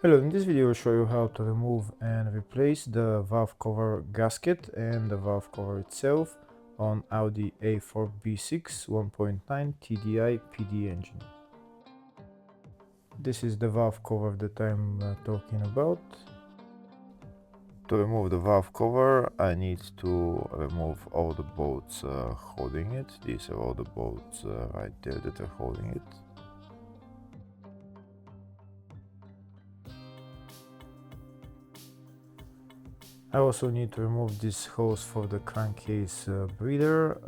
Hello, in this video I'll show you how to remove and replace the valve cover gasket and the valve cover itself on Audi A4 B6 1.9 TDI PD engine. This is the valve cover that I'm talking about. To remove the valve cover I need to remove all the bolts holding it. These are all the bolts right there that are holding it. I also need to remove this hose for the crankcase breather.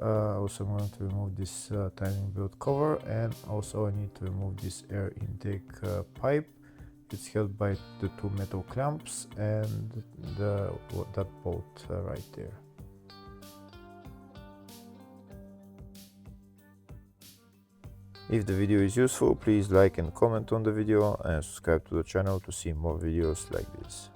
Also I'm going to remove this timing belt cover, and also I need to remove this air intake pipe. It's held by the two metal clamps and that bolt right there. If the video is useful, please like and comment on the video and subscribe to the channel to see more videos like this.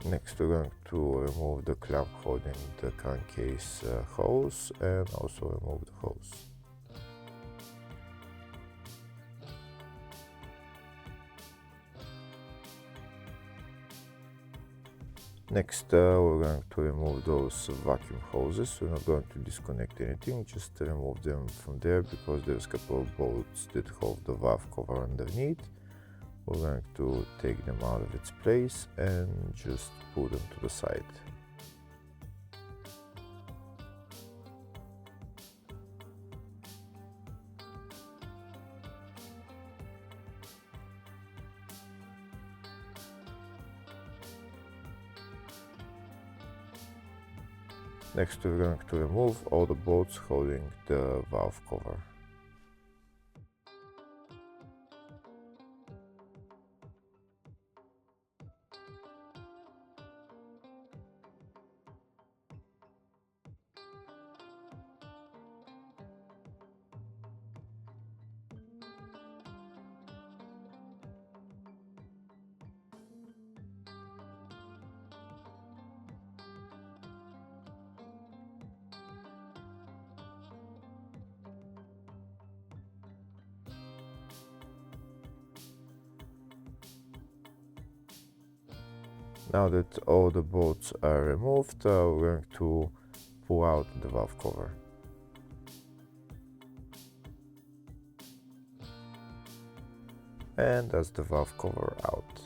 Next we're going to remove the clamp holding the crankcase hose and also remove the hose. Next we're going to remove those vacuum hoses. We're not going to disconnect anything, just remove them from there because there's a couple of bolts that hold the valve cover underneath. We're going to take them out of its place and just put them to the side. Next we're going to remove all the bolts holding the valve cover. Now that all the bolts are removed, we're going to pull out the valve cover. And that's the valve cover out.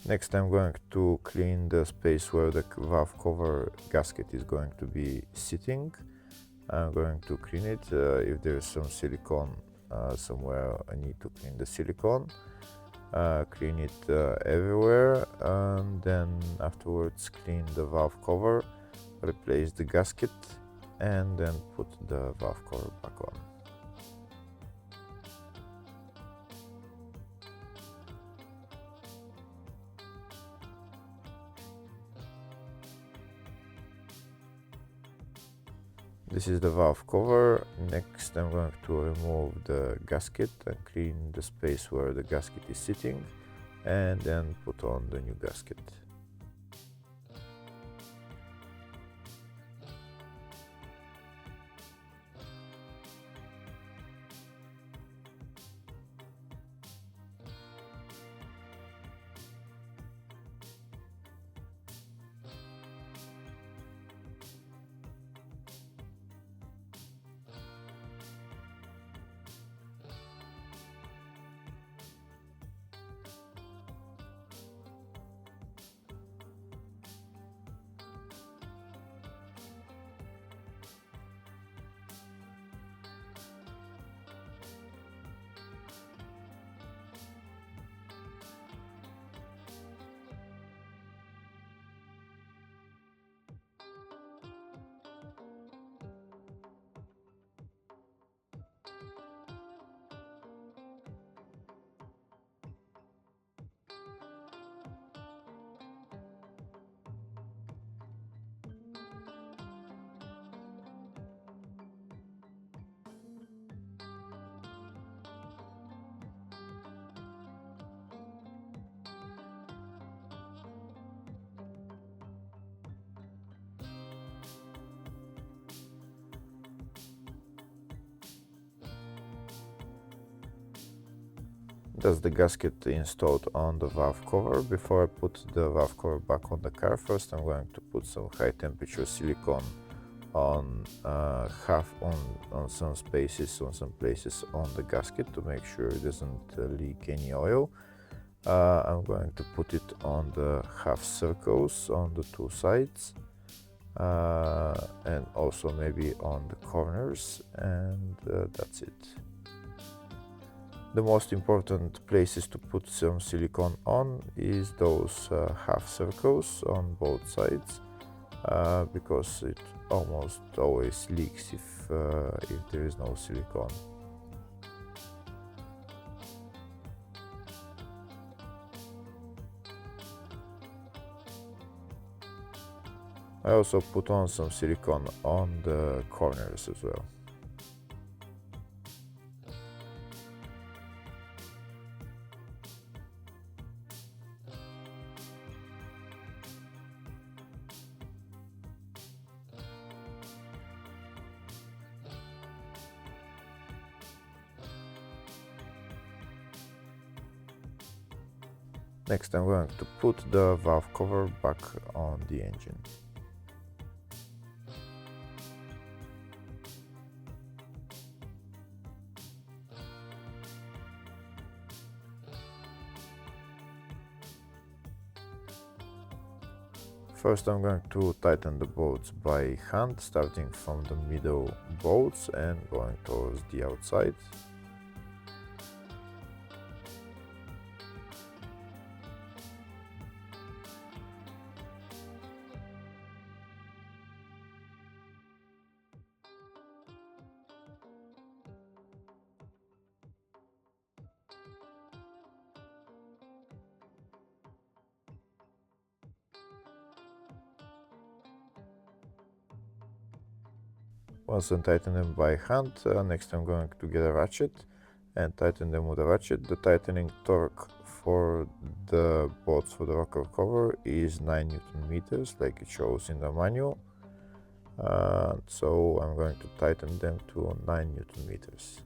Next I'm going to clean the space where the valve cover gasket is going to be sitting. I'm going to clean it. If there's some silicone somewhere, I need to clean the silicone. Clean it everywhere, and then afterwards clean the valve cover, replace the gasket, and then put the valve cover back on. This is the valve cover. Next I'm going to remove the gasket and clean the space where the gasket is sitting, and then put on the new gasket. That's the gasket installed on the valve cover. Before I put the valve cover back on the car, first I'm going to put some high temperature silicone on on some spaces, on some places on the gasket to make sure it doesn't leak any oil. I'm going to put it on the half circles on the two sides, and also maybe on the corners, and that's it. The most important places to put some silicone on is those half circles on both sides, because it almost always leaks if there is no silicone. I also put on some silicone on the corners as well. Next I'm going to put the valve cover back on the engine. First I'm going to tighten the bolts by hand, starting from the middle bolts and going towards the outside. Once I tighten them by hand, next I'm going to get a ratchet and tighten them with a ratchet. The tightening torque for the bolts for the rocker cover is 9 Newton meters, like it shows in the manual. So I'm going to tighten them to 9 Newton meters.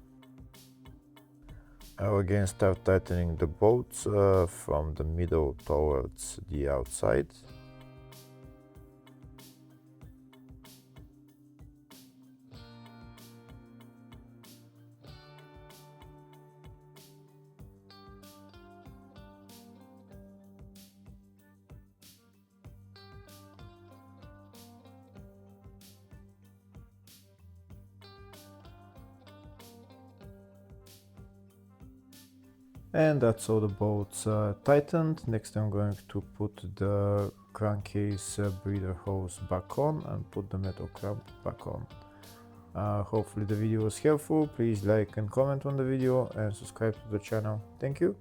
I will again start tightening the bolts from the middle towards the outside. And that's all the bolts tightened. Next I'm going to put the crankcase breather hose back on and put the metal clamp back on. Hopefully the video was helpful. Please like and comment on the video and subscribe to the channel. Thank you.